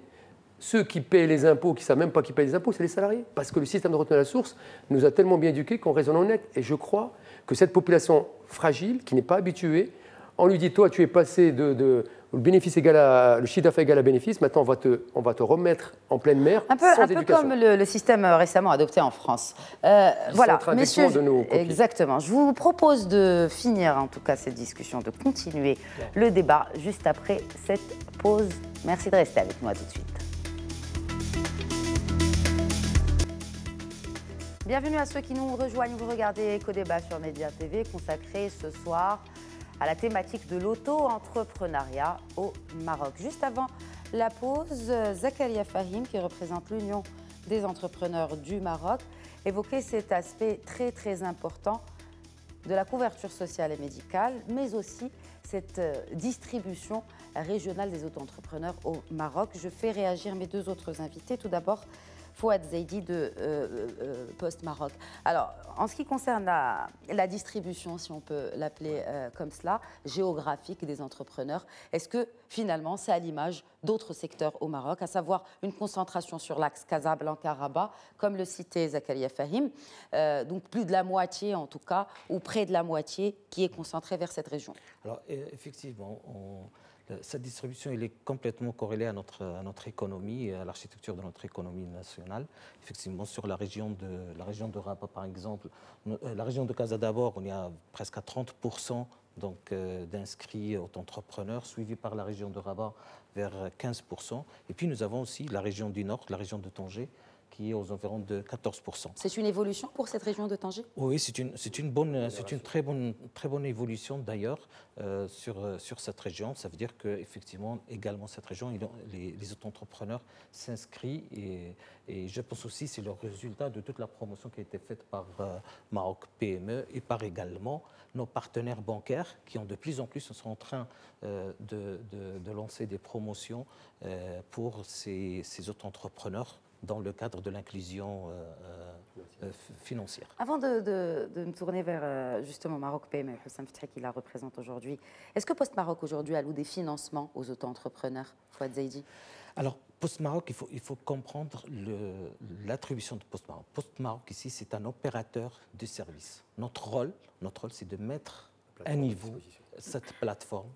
Ceux qui paient les impôts, qui ne savent même pas qu'ils paient les impôts, c'est les salariés. Parce que le système de retenue à la source nous a tellement bien éduqués qu'on raisonne honnête. Et je crois que cette population fragile, qui n'est pas habituée, on lui dit, toi, tu es passé de le bénéfice égal le chiffre d'affaires égal à bénéfice, maintenant on va te remettre en pleine mer sans éducation. Un peu comme le système récemment adopté en France. Voilà, messieurs, de nous copier. Exactement. Je vous propose de finir en tout cas cette discussion, de continuer le débat juste après cette pause. Merci de rester avec moi tout de suite. Bienvenue à ceux qui nous rejoignent. Vous regardez Éco-Débat sur Média TV, consacré ce soir à la thématique de l'auto-entrepreneuriat au Maroc. Juste avant la pause, Zakaria Fahim, qui représente l'Union des entrepreneurs du Maroc, évoquait cet aspect très très important de la couverture sociale et médicale, mais aussi cette distribution régionale des auto-entrepreneurs au Maroc. Je fais réagir mes deux autres invités. Tout d'abord, Fouad Zaidi de Post Maroc. Alors, en ce qui concerne la distribution, si on peut l'appeler comme cela, géographique des entrepreneurs, est-ce que finalement c'est à l'image d'autres secteurs au Maroc, à savoir une concentration sur l'axe Casablanca-Rabat, comme le citait Zakaria Fahim, donc plus de la moitié en tout cas, ou près de la moitié qui est concentrée vers cette région? Alors effectivement, cette distribution elle est complètement corrélée à notre économie et à l'architecture de notre économie nationale. Effectivement, sur la région de Rabat, par exemple, la région de Casa d'abord, on y a presque à 30% d'inscrits auto-entrepreneurs, suivi par la région de Rabat vers 15%. Et puis nous avons aussi la région du Nord, la région de Tanger, qui est aux environs de 14%. C'est une évolution pour cette région de Tanger? Oui, c'est une très bonne évolution d'ailleurs sur cette région. Ça veut dire qu'effectivement, également cette région, les auto-entrepreneurs s'inscrivent et je pense aussi que c'est le résultat de toute la promotion qui a été faite par Maroc PME et par également nos partenaires bancaires qui ont de plus en plus sont en train de lancer des promotions pour ces auto-entrepreneurs dans le cadre de l'inclusion financière. Avant de me tourner vers justement Maroc PME, Hussam Fethi qui la représente aujourd'hui, est-ce que Post Maroc aujourd'hui alloue des financements aux auto-entrepreneurs, Fouad Zaidi? Alors, Post Maroc, il faut comprendre l'attribution de Post Maroc. Post Maroc, ici, c'est un opérateur de service. Notre rôle, c'est de mettre à niveau cette plateforme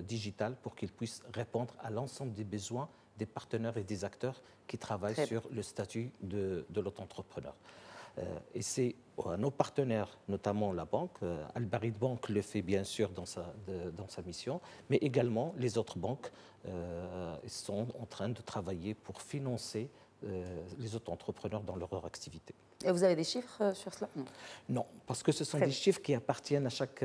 digitale pour qu'il puisse répondre à l'ensemble des besoins des partenaires et des acteurs qui travaillent sur le statut de l'auto-entrepreneur. Et c'est à nos partenaires, notamment la banque, Al-Barid Bank le fait bien sûr dans sa mission, mais également les autres banques sont en train de travailler pour financer les auto-entrepreneurs dans leur activité. Et vous avez des chiffres sur cela? Non, parce que ce sont des chiffres qui appartiennent à chaque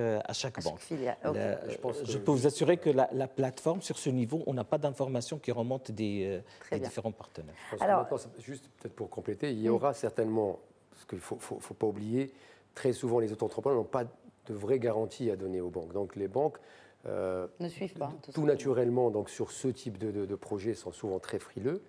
banque. Filiale. Okay. Je peux vous assurer que la plateforme, sur ce niveau, on n'a pas d'informations qui remontent des différents partenaires. Alors, juste peut-être pour compléter, il y aura certainement, parce qu'il ne faut pas oublier, très souvent les auto-entrepreneurs n'ont pas de vraies garanties à donner aux banques. Donc les banques ne suivent pas. Tout naturellement, donc, sur ce type de projet, sont souvent très frileux.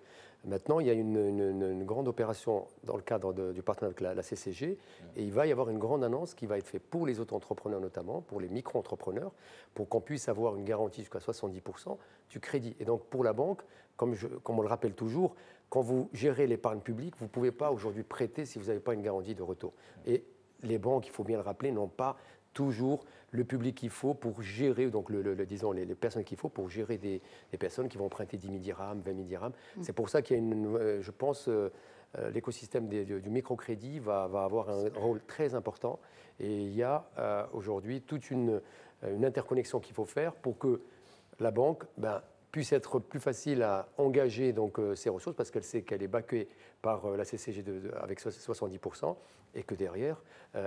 Maintenant, il y a une grande opération dans le cadre du partenariat avec la CCG, et il va y avoir une grande annonce qui va être faite pour les auto-entrepreneurs notamment, pour les micro-entrepreneurs, pour qu'on puisse avoir une garantie jusqu'à 70% du crédit. Et donc pour la banque, comme on le rappelle toujours, quand vous gérez l'épargne publique, vous ne pouvez pas aujourd'hui prêter si vous n'avez pas une garantie de retour. Et les banques, il faut bien le rappeler, n'ont pas toujours le public qu'il faut pour gérer, donc disons les personnes qu'il faut pour gérer des personnes qui vont emprunter 10 000 dirhams, 20 000 dirhams. C'est pour ça qu'il y a je pense, l'écosystème du microcrédit va avoir un rôle très important. Et il y a aujourd'hui toute une interconnexion qu'il faut faire pour que la banque puisse être plus facile à engager donc, ses ressources parce qu'elle sait qu'elle est backée par la CCG avec 70% et que derrière,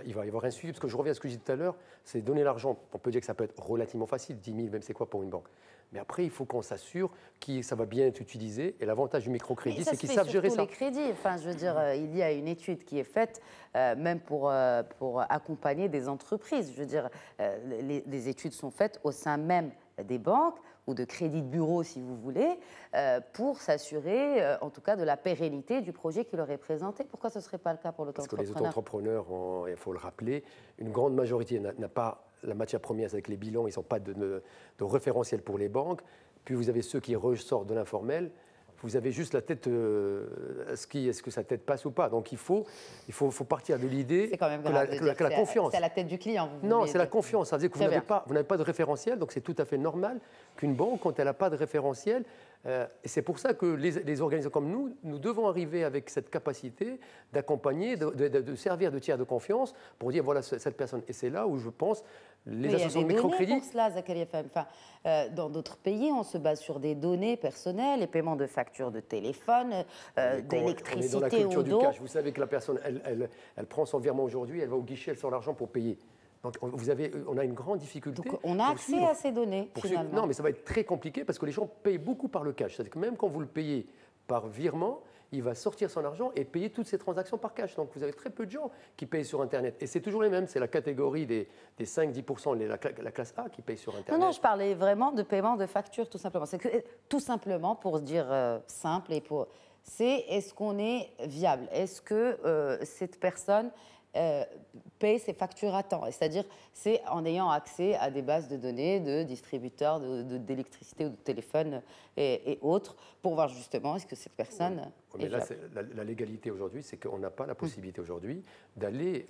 il va y avoir un suivi. Parce que je reviens à ce que je disais tout à l'heure, c'est donner l'argent. On peut dire que ça peut être relativement facile, 10 000, même c'est quoi pour une banque. Mais après, il faut qu'on s'assure que ça va bien être utilisé. Et l'avantage du microcrédit, c'est qu'ils savent gérer ça. Les crédits, enfin, je veux dire, il y a une étude qui est faite, même pour accompagner des entreprises. Je veux dire, les études sont faites au sein même des banques ou de crédits de bureau, si vous voulez, pour s'assurer, en tout cas, de la pérennité du projet qui leur est présenté. Pourquoi ce ne serait pas le cas pour l'auto-entrepreneur? Parce que les auto-entrepreneurs, il faut le rappeler, une grande majorité n'a pas la matière première avec les bilans, ils n'ont pas de référentiel pour les banques. Puis vous avez ceux qui ressortent de l'informel. Vous avez juste la tête, est-ce que sa tête passe ou pas? Donc il faut partir de l'idée que la confiance. C'est la tête du client. Non, c'est la confiance. Ça veut dire que vous n'avez pas de référentiel, donc c'est tout à fait normal qu'une banque, quand elle n'a pas de référentiel, et c'est pour ça que les organisations comme nous devons arriver avec cette capacité d'accompagner, de servir de tiers de confiance pour dire voilà cette personne. Et c'est là où je pense les associations de microcrédit. Pour cela, Zakaria Fahim. Enfin, dans d'autres pays, on se base sur des données personnelles, les paiements de factures de téléphone, d'électricité ou d'eau. On est dans la culture du cash. Vous savez que la personne, elle prend son virement aujourd'hui, elle va au guichet, elle sort l'argent pour payer. Donc on a une grande difficulté. Donc on a accès à ces données, finalement. Non, mais ça va être très compliqué parce que les gens payent beaucoup par le cash. C'est-à-dire que même quand vous le payez par virement, il va sortir son argent et payer toutes ses transactions par cash. Donc vous avez très peu de gens qui payent sur Internet. Et c'est toujours les mêmes. C'est la catégorie des 5-10%, la classe A qui paye sur Internet. Non, je parlais vraiment de paiement de facture, tout simplement. C'est que, tout simplement, pour se dire simple, c'est est-ce qu'on est viable? Est-ce que cette personne paye ses factures à temps? C'est-à-dire, c'est en ayant accès à des bases de données de distributeurs d'électricité ou de téléphone et autres, pour voir justement est-ce que cette personne mais là, la légalité aujourd'hui, c'est qu'on n'a pas la possibilité aujourd'hui d'aller...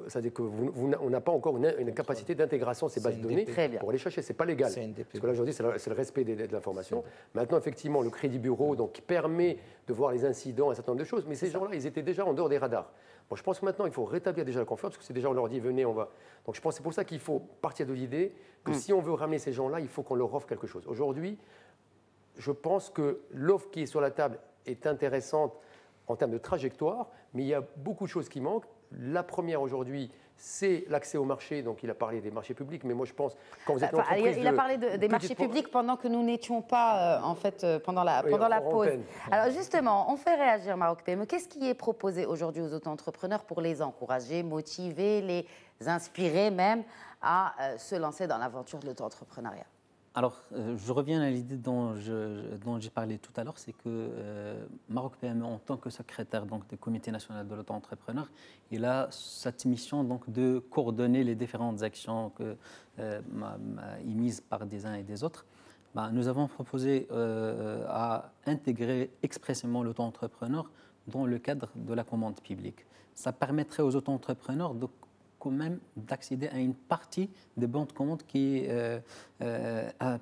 c'est-à-dire qu'on n'a pas encore une capacité d'intégration de ces bases de données pour aller chercher. Ce n'est pas légal. Parce que là, aujourd'hui, c'est le respect de l'information. Maintenant, effectivement, le crédit bureau donc, qui permet de voir les incidents, un certain nombre de choses, mais ces gens-là, ils étaient déjà en dehors des radars. Bon, je pense que maintenant, il faut rétablir déjà la confiance, parce que c'est déjà, on leur dit, venez, on va... Donc je pense que c'est pour ça qu'il faut partir de l'idée que si on veut ramener ces gens-là, il faut qu'on leur offre quelque chose. Aujourd'hui, je pense que l'offre qui est sur la table est intéressante en termes de trajectoire, mais il y a beaucoup de choses qui manquent. La première aujourd'hui, c'est l'accès au marché. Donc, il a parlé des marchés publics, mais moi, je pense quand vous êtes une entreprise il a parlé des marchés publics pendant que nous n'étions pas, en fait, pendant la pause. Alors, justement, on fait réagir Maroc PME. Qu'est-ce qui est proposé aujourd'hui aux auto-entrepreneurs pour les encourager, motiver, les inspirer même à se lancer dans l'aventure de l'auto-entrepreneuriat? Alors, je reviens à l'idée dont j'ai parlé tout à l'heure, c'est que Maroc PME, en tant que secrétaire donc, du Comité national de l'auto-entrepreneur, il a cette mission donc, de coordonner les différentes actions émises par des uns et des autres. Nous avons proposé à intégrer expressément l'auto-entrepreneur dans le cadre de la commande publique. Ça permettrait aux auto-entrepreneurs de quand même d'accéder à une partie des bons de commande qui est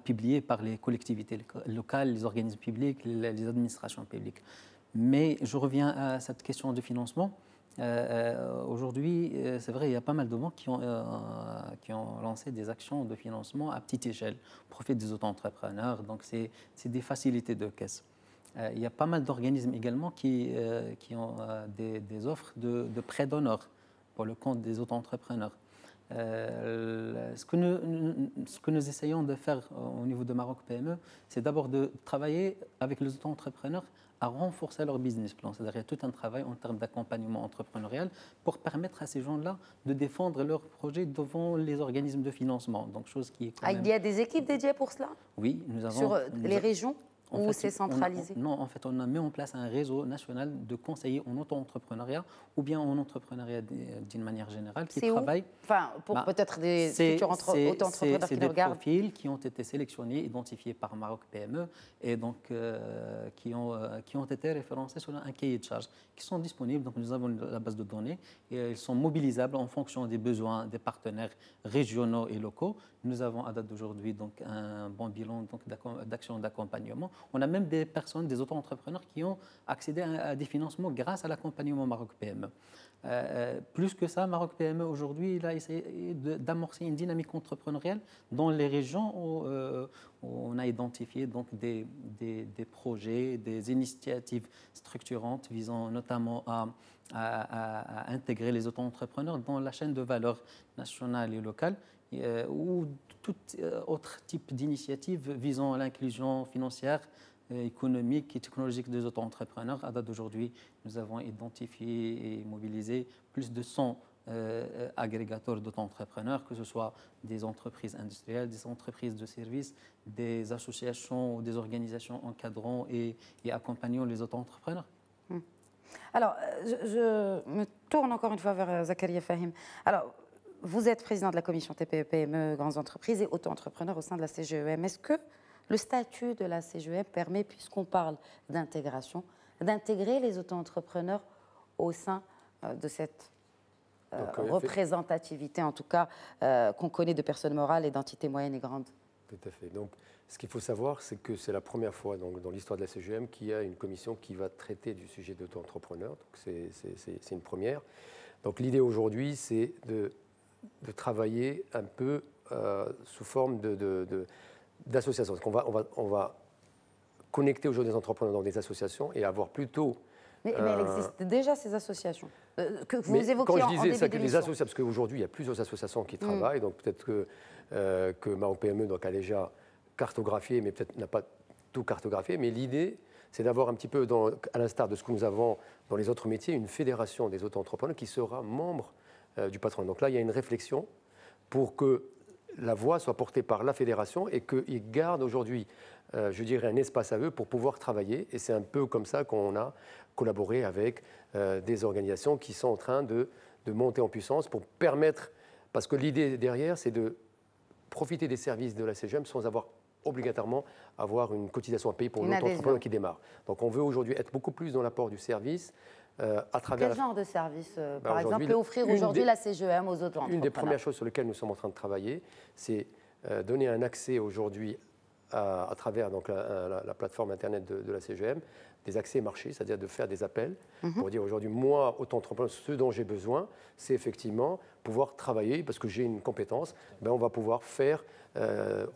publiée par les collectivités locales, les organismes publics, les administrations publiques. Mais je reviens à cette question de financement. Aujourd'hui, c'est vrai, il y a pas mal de banques qui ont lancé des actions de financement à petite échelle, au profit des auto-entrepreneurs. Donc, c'est des facilités de caisse. Il y a pas mal d'organismes également qui ont des offres de prêts d'honneur pour le compte des auto-entrepreneurs. Ce que nous essayons de faire au niveau de Maroc PME, c'est d'abord de travailler avec les auto-entrepreneurs à renforcer leur business plan. C'est-à-dire qu'il y a tout un travail en termes d'accompagnement entrepreneurial pour permettre à ces gens-là de défendre leurs projets devant les organismes de financement. Donc, chose qui est quand même... Il y a des équipes dédiées pour cela? Oui, nous avons... Sur les régions? Ou c'est centralisé? Non, en fait, on a mis en place un réseau national de conseillers en auto-entrepreneuriat ou bien en entrepreneuriat d'une manière générale qui travaillent. Enfin, pour peut-être des futurs auto-entrepreneurs qui nous regardent. C'est des profils qui ont été sélectionnés, identifiés par Maroc PME et donc qui ont été référencés sur un cahier de charges qui sont disponibles. Donc, nous avons la base de données et ils sont mobilisables en fonction des besoins des partenaires régionaux et locaux. Nous avons à date d'aujourd'hui donc un bon bilan d'action d'accompagnement. On a même des personnes, des auto-entrepreneurs qui ont accédé à des financements grâce à l'accompagnement Maroc PME. Plus que ça, Maroc PME aujourd'hui, il a essayé d'amorcer une dynamique entrepreneuriale dans les régions où on a identifié donc des projets, des initiatives structurantes visant notamment à intégrer les auto-entrepreneurs dans la chaîne de valeur nationale et locale, ou tout autre type d'initiative visant à l'inclusion financière, économique et technologique des auto-entrepreneurs. À date d'aujourd'hui, nous avons identifié et mobilisé plus de 100 agrégateurs d'auto-entrepreneurs, que ce soit des entreprises industrielles, des entreprises de services, des associations ou des organisations encadrant et accompagnant les auto-entrepreneurs. Alors, je me tourne encore une fois vers Zakaria Fahim. Alors, vous êtes président de la commission TPE-PME, grandes entreprises et auto-entrepreneurs au sein de la CGEM. Est-ce que le statut de la CGEM permet, puisqu'on parle d'intégration, d'intégrer les auto-entrepreneurs au sein de cette représentativité, en tout cas, qu'on connaît de personnes morales et d'entités moyennes et grandes? Tout à fait. Donc, ce qu'il faut savoir, c'est que c'est la première fois dans l'histoire de la CGEM qu'il y a une commission qui va traiter du sujet d'auto-entrepreneur. Donc, c'est une première. Donc, l'idée aujourd'hui, c'est de travailler un peu sous forme d'associations. On va connecter aujourd'hui des entrepreneurs dans des associations et avoir plutôt... Mais elles existent déjà, ces associations que vous évoquiez quand je disais ça, que les associations, parce qu'aujourd'hui, il y a plusieurs associations qui travaillent, donc peut-être que Maroc PME a déjà cartographié, mais peut-être n'a pas tout cartographié. Mais l'idée, c'est d'avoir un petit peu, à l'instar de ce que nous avons dans les autres métiers, une fédération des auto-entrepreneurs qui sera membre du patronat. Donc là, il y a une réflexion pour que la voix soit portée par la fédération et qu'ils gardent aujourd'hui, je dirais, un espace à eux pour pouvoir travailler. Et c'est un peu comme ça qu'on a collaboré avec des organisations qui sont en train de monter en puissance pour permettre, parce que l'idée derrière, c'est de profiter des services de la CGEM sans obligatoirement avoir une cotisation à payer pour l'auto-entrepreneur qui démarre. Donc on veut aujourd'hui être beaucoup plus dans l'apport du service. À travers Quel genre de service, par exemple, peut offrir aujourd'hui la CGEM aux auto-entrepreneurs? Une des premières choses sur lesquelles nous sommes en train de travailler, c'est donner un accès aujourd'hui à travers donc, la plateforme Internet de la CGEM, des accès marchés, c'est-à-dire de faire des appels pour dire aujourd'hui, moi, auto-entrepreneur, ce dont j'ai besoin, c'est effectivement pouvoir travailler parce que j'ai une compétence. On va pouvoir faire,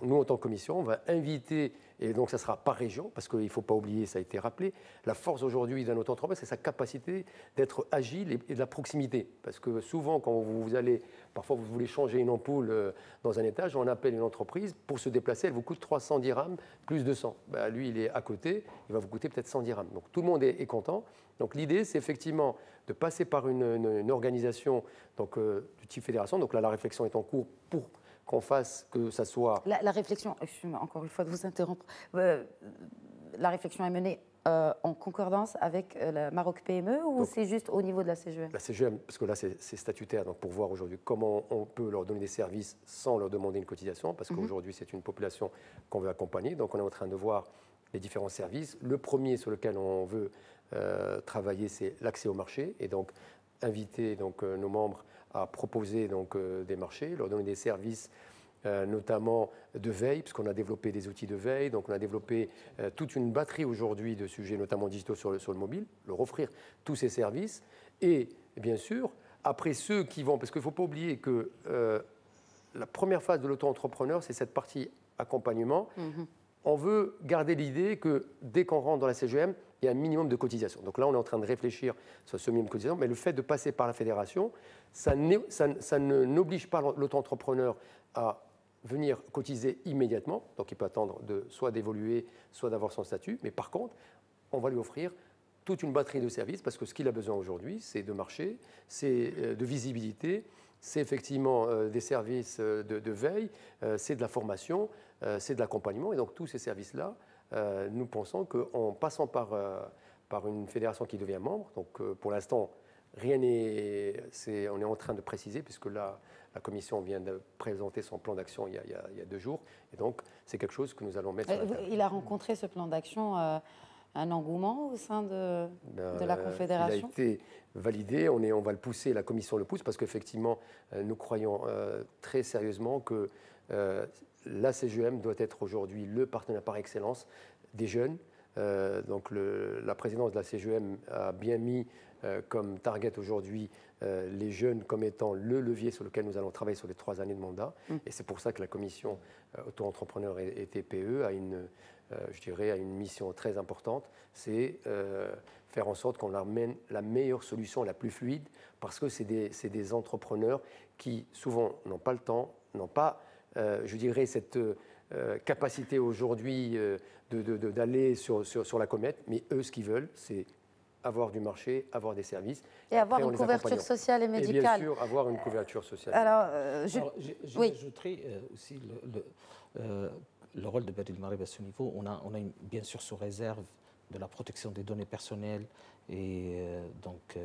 nous en tant que commission, on va inviter, et donc ça sera par région, parce qu'il ne faut pas oublier, ça a été rappelé, la force aujourd'hui d'un auto-entrepreneur, c'est sa capacité d'être agile et de la proximité. Parce que souvent, quand vous allez, parfois vous voulez changer une ampoule dans un étage, on appelle une entreprise, pour se déplacer, elle vous coûte 310 dirhams plus 200. Lui, il est à côté, il va vous coûter peut-être 100 dirhams. Donc tout le monde est content. Donc l'idée, c'est effectivement de passer par une organisation donc, du type fédération. Donc là, la réflexion est en cours pour qu'on fasse que ça soit... La réflexion, excusez-moi encore une fois de vous interrompre, la réflexion est menée en concordance avec la Maroc PME ou c'est juste au niveau de la CGEM? La CGEM, parce que là c'est statutaire, donc pour voir aujourd'hui comment on peut leur donner des services sans leur demander une cotisation, parce qu'aujourd'hui c'est une population qu'on veut accompagner, donc on est en train de voir les différents services. Le premier sur lequel on veut travailler, c'est l'accès au marché, et donc inviter donc, nos membres à proposer donc, des marchés, leur donner des services notamment de veille, puisqu'on a développé des outils de veille, donc on a développé toute une batterie aujourd'hui de sujets, notamment digitaux sur le mobile, leur offrir tous ces services. Et bien sûr, après ceux qui vont, parce qu'il ne faut pas oublier que la première phase de l'auto-entrepreneur, c'est cette partie accompagnement. On veut garder l'idée que dès qu'on rentre dans la CGM, il y a un minimum de cotisation. Donc là, on est en train de réfléchir sur ce minimum de cotisation, mais le fait de passer par la fédération, ça n'oblige pas l'auto-entrepreneur à venir cotiser immédiatement. Donc il peut attendre soit d'évoluer, soit d'avoir son statut. Mais par contre, on va lui offrir toute une batterie de services, parce que ce qu'il a besoin aujourd'hui, c'est de marché, c'est de visibilité, c'est effectivement des services de veille, c'est de la formation, c'est de l'accompagnement. Et donc tous ces services-là, nous pensons qu'en passant par une fédération qui devient membre, donc pour l'instant, rien n'est... On est en train de préciser, puisque là, la Commission vient de présenter son plan d'action il y a 2 jours. Et donc, c'est quelque chose que nous allons mettre sur la table. Il a rencontré ce plan d'action un engouement au sein de la Confédération? Il a été validé, on va le pousser, la Commission le pousse, parce qu'effectivement, nous croyons très sérieusement que la CGM doit être aujourd'hui le partenaire par excellence des jeunes. Donc la présidence de la CGM a bien mis comme target aujourd'hui les jeunes comme étant le levier sur lequel nous allons travailler sur les 3 années de mandat. Et c'est pour ça que la commission auto-entrepreneur et TPE a une mission très importante, c'est faire en sorte qu'on amène la meilleure solution, la plus fluide, parce que c'est des entrepreneurs qui souvent n'ont pas le temps, n'ont pas, je dirais, cette capacité aujourd'hui d'aller sur la comète, mais eux, ce qu'ils veulent, c'est avoir du marché, avoir des services. Et avoir une couverture sociale et médicale. Et bien sûr, avoir une couverture sociale. Alors, j'ajouterai aussi le rôle de Beril Mareb à ce niveau. On a bien sûr sous réserve de la protection des données personnelles et donc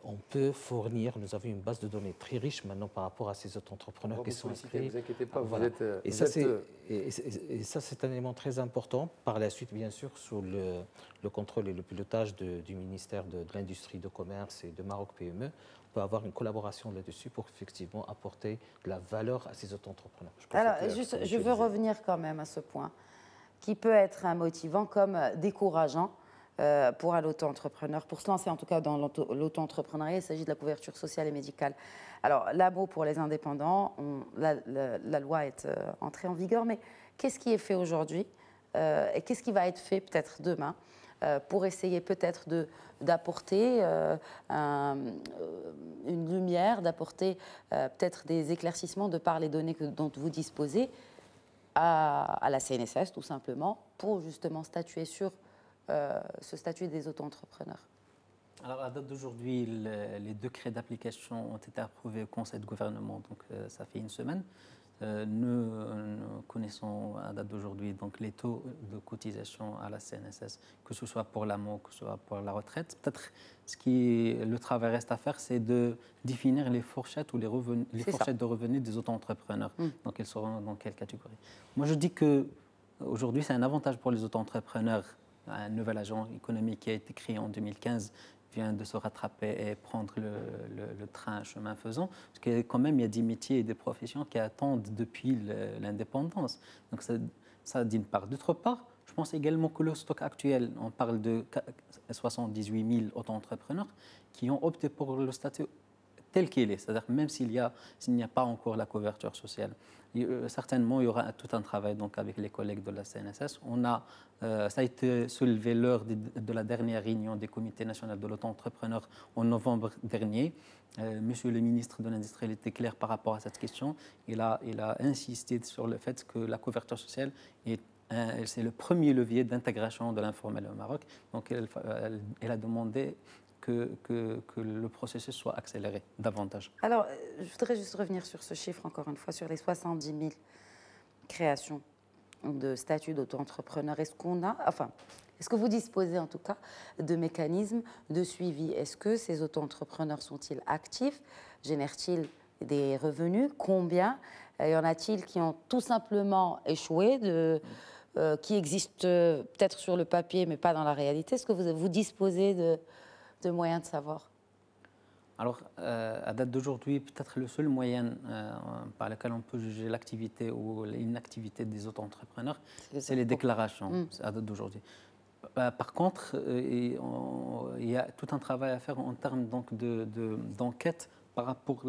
on peut fournir, nous avons une base de données très riche maintenant par rapport à ces autres entrepreneurs qui sont inscrits. Ne vous inquiétez pas, voilà. Et ça, c'est un élément très important. Par la suite, bien sûr, sous le contrôle et le pilotage du ministère de l'Industrie, de Commerce et de Maroc PME, on peut avoir une collaboration là-dessus pour effectivement apporter de la valeur à ces autres entrepreneurs. Alors, je veux revenir quand même à ce point, qui peut être un motivant comme décourageant pour un auto-entrepreneur, pour se lancer en tout cas dans l'auto-entrepreneuriat. Il s'agit de la couverture sociale et médicale. Alors, l'AMO pour les indépendants, la loi est entrée en vigueur, mais qu'est-ce qui est fait aujourd'hui et qu'est-ce qui va être fait peut-être demain pour essayer peut-être d'apporter une lumière, d'apporter peut-être des éclaircissements de par les données dont vous disposez à la CNSS, tout simplement, pour justement statuer sur ce statut des auto-entrepreneurs? Alors, à date d'aujourd'hui, les décrets d'application ont été approuvés au Conseil de gouvernement, donc ça fait une semaine. Nous connaissons à date d'aujourd'hui donc les taux de cotisation à la CNSS, que ce soit pour l'AMO, que ce soit pour la retraite. Peut-être le travail reste à faire, c'est de définir les fourchettes ou les fourchettes de revenus des auto-entrepreneurs. Donc, ils seront dans quelle catégorie? Moi, je dis que aujourd'hui, c'est un avantage pour les auto-entrepreneurs. Un nouvel agent économique qui a été créé en 2015 vient de se rattraper et prendre le train chemin faisant. Parce que quand même, il y a des métiers et des professions qui attendent depuis l'indépendance. Donc ça d'une part. D'autre part, je pense également que le stock actuel, on parle de 78 000 auto-entrepreneurs qui ont opté pour le statut tel qu'il est, c'est-à-dire même s'il n'y a pas encore la couverture sociale. Certainement, il y aura tout un travail donc, avec les collègues de la CNSS. Ça a été soulevé lors de la dernière réunion des comités nationaux de l'auto-entrepreneur en novembre dernier. Monsieur le ministre de l'Industrie était clair par rapport à cette question. Il a insisté sur le fait que la couverture sociale c'est le premier levier d'intégration de l'informel au Maroc. Donc, elle a demandé que le processus soit accéléré davantage. Alors, je voudrais juste revenir sur ce chiffre, encore une fois, sur les 70 000 créations de statut d'auto-entrepreneur. Est-ce que vous disposez en tout cas de mécanismes de suivi? Est-ce que ces auto-entrepreneurs sont-ils actifs? Génèrent-ils des revenus? Combien? Y en a-t-il qui ont tout simplement échoué, qui existent peut-être sur le papier mais pas dans la réalité? Est-ce que vous disposez de moyens de savoir? Alors, à date d'aujourd'hui, peut-être le seul moyen par lequel on peut juger l'activité ou l'inactivité des auto-entrepreneurs, c'est les déclarations, à date d'aujourd'hui. Par contre, il y a tout un travail à faire en termes donc d'enquête par rapport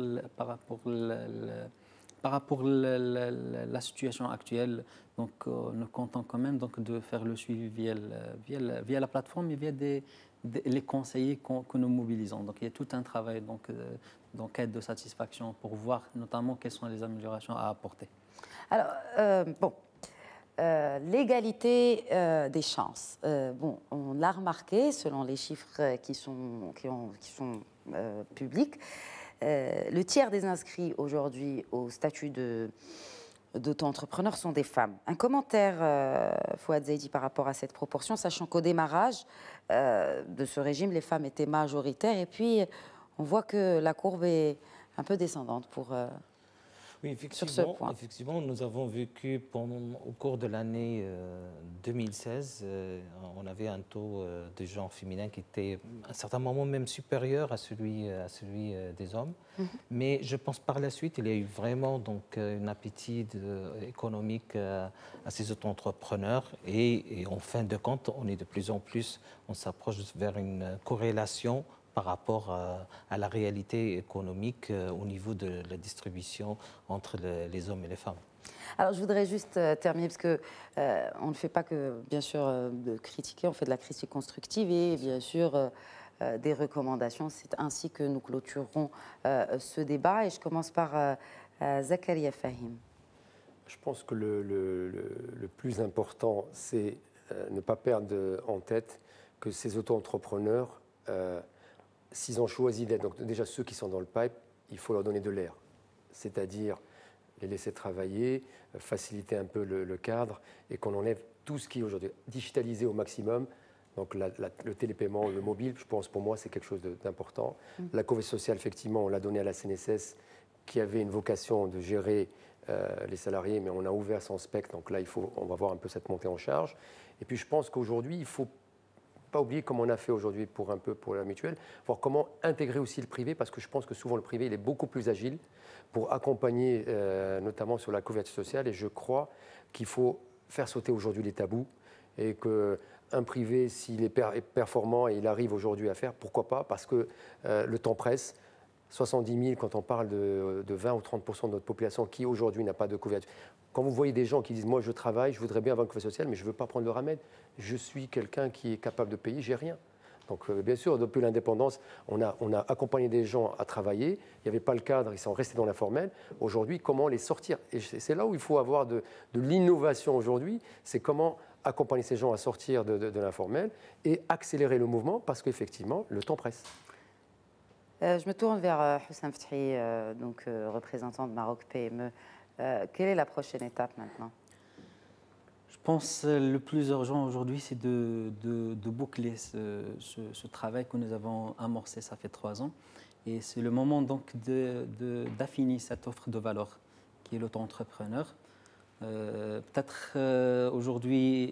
la situation actuelle. Donc, nous comptons quand même donc, de faire le suivi via la plateforme et via les conseillers que nous mobilisons. Donc, il y a tout un travail d'enquête de satisfaction pour voir notamment quelles sont les améliorations à apporter. Alors, l'égalité des chances. On l'a remarqué selon les chiffres qui sont publics. Le tiers des inscrits aujourd'hui au statut d'auto-entrepreneur sont des femmes. Un commentaire, Fouad Zaidi, par rapport à cette proportion, sachant qu'au démarrage de ce régime, les femmes étaient majoritaires, et puis on voit que la courbe est un peu descendante Oui, sur ce point. effectivement, nous avons vécu au cours de l'année 2016, on avait un taux de genre féminin qui était à un certain moment même supérieur à celui des hommes. Mais je pense par la suite, il y a eu vraiment donc, un appétit économique à ces auto-entrepreneurs et en fin de compte, on est de plus en plus, on s'approche vers une corrélation par rapport à la réalité économique au niveau de la distribution entre les hommes et les femmes. Alors, je voudrais juste terminer, parce que on ne fait pas que, bien sûr, de critiquer, on fait de la critique constructive et, bien sûr, des recommandations. C'est ainsi que nous clôturerons ce débat. Et je commence par Zakaria Fahim. Je pense que le plus important, c'est ne pas perdre en tête que ces auto-entrepreneurs, s'ils ont choisi d'être, donc déjà ceux qui sont dans le pipe, il faut leur donner de l'air. C'est-à-dire les laisser travailler, faciliter un peu le cadre et qu'on enlève tout ce qui est aujourd'hui digitalisé au maximum. Donc le télépaiement, le mobile, je pense pour moi c'est quelque chose d'important. La couverture sociale, effectivement, on l'a donnée à la CNSS qui avait une vocation de gérer les salariés, mais on a ouvert son spectre, donc là on va voir un peu cette montée en charge. Et puis je pense qu'aujourd'hui, il faut pas oublier comme on a fait aujourd'hui pour la mutuelle, voir comment intégrer aussi le privé, parce que je pense que souvent le privé il est beaucoup plus agile pour accompagner notamment sur la couverture sociale, et je crois qu'il faut faire sauter aujourd'hui les tabous et qu'un privé, s'il est performant et il arrive aujourd'hui à faire, pourquoi pas, parce que le temps presse. 70 000, quand on parle de 20 ou 30% de notre population qui aujourd'hui n'a pas de couverture. Quand vous voyez des gens qui disent « moi je travaille, je voudrais bien avoir une couverture sociale, mais je ne veux pas prendre le remède, je suis quelqu'un qui est capable de payer, j'ai rien ». Donc bien sûr, depuis l'indépendance, on a accompagné des gens à travailler, il n'y avait pas le cadre, ils sont restés dans l'informel. Aujourd'hui, comment les sortir? Et c'est là où il faut avoir de l'innovation aujourd'hui, c'est comment accompagner ces gens à sortir de l'informel et accélérer le mouvement, parce qu'effectivement, le temps presse. Je me tourne vers Houssam Fethi, donc représentant de Maroc PME. Quelle est la prochaine étape maintenant? Je pense que le plus urgent aujourd'hui, c'est de boucler ce travail que nous avons amorcé, ça fait 3 ans. Et c'est le moment donc d'affiner cette offre de valeur qui est l'auto-entrepreneur. Peut-être aujourd'hui,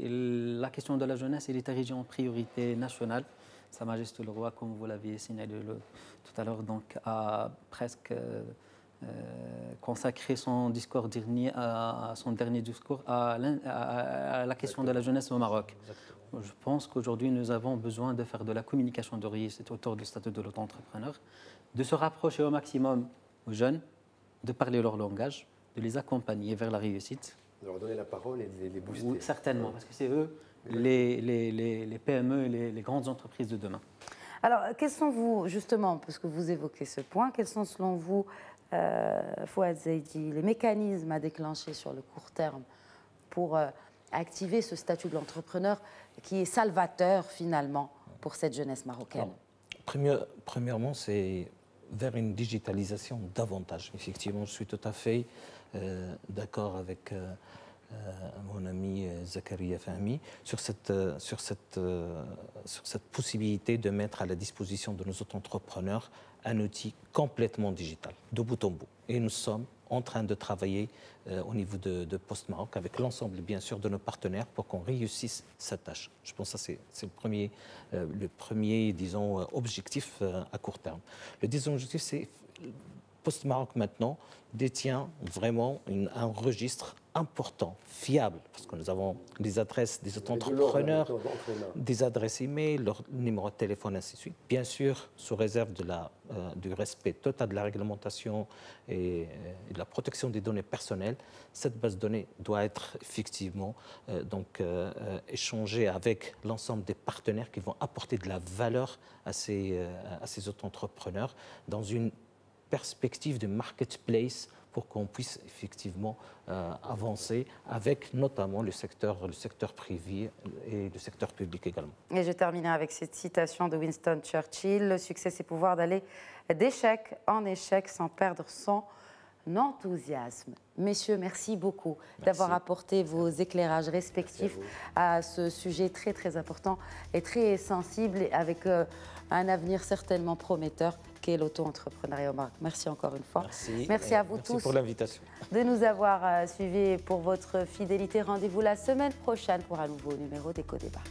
la question de la jeunesse, elle est érigée en priorité nationale. Sa Majesté le Roi, comme vous l'aviez signalé tout à l'heure, donc a presque consacré son discours dernier, son dernier discours à la question de la jeunesse au Maroc. Je pense qu'aujourd'hui, nous avons besoin de faire de la communication de réussite autour du statut de l'auto-entrepreneur, de se rapprocher au maximum aux jeunes, de parler leur langage, de les accompagner vers la réussite. De leur donner la parole et de les booster. Oui, certainement, parce que c'est eux les PME et les grandes entreprises de demain. Alors, quels sont vous, justement, parce que vous évoquez ce point, quels sont selon vous, Fouad Zaidi, les mécanismes à déclencher sur le court terme pour activer ce statut de l'entrepreneur qui est salvateur finalement pour cette jeunesse marocaine? Premièrement, c'est vers une digitalisation davantage. Effectivement, je suis tout à fait d'accord avec mon ami Zakaria Fahmi, sur cette possibilité de mettre à la disposition de nos auto-entrepreneurs un outil complètement digital, de bout en bout. Et nous sommes en train de travailler au niveau de Postmark avec l'ensemble, bien sûr, de nos partenaires pour qu'on réussisse cette tâche. Je pense que ça, c'est le premier, disons, objectif à court terme. Le deuxième objectif, c'est Postmark maintenant détient vraiment un registre important, fiable, parce que nous avons les adresses des auto-entrepreneurs, des adresses e-mail, leur numéro de téléphone, ainsi de suite. Bien sûr, sous réserve du respect total de la réglementation et de la protection des données personnelles, cette base de données doit être effectivement échangée avec l'ensemble des partenaires qui vont apporter de la valeur à ces auto-entrepreneurs dans une perspective de marketplace pour qu'on puisse effectivement avancer avec notamment le secteur privé et le secteur public également. Et je terminerai avec cette citation de Winston Churchill. Le succès, c'est pouvoir d'aller d'échec en échec sans perdre son enthousiasme. Messieurs, merci beaucoup d'avoir apporté vos éclairages respectifs à ce sujet très très important et très sensible avec un avenir certainement prometteur qu'est l'auto-entrepreneuriat au Maroc. Merci encore une fois. Merci à vous tous pour l'invitation. De nous avoir suivis pour votre fidélité. Rendez-vous la semaine prochaine pour un nouveau numéro d'Éco-Débat.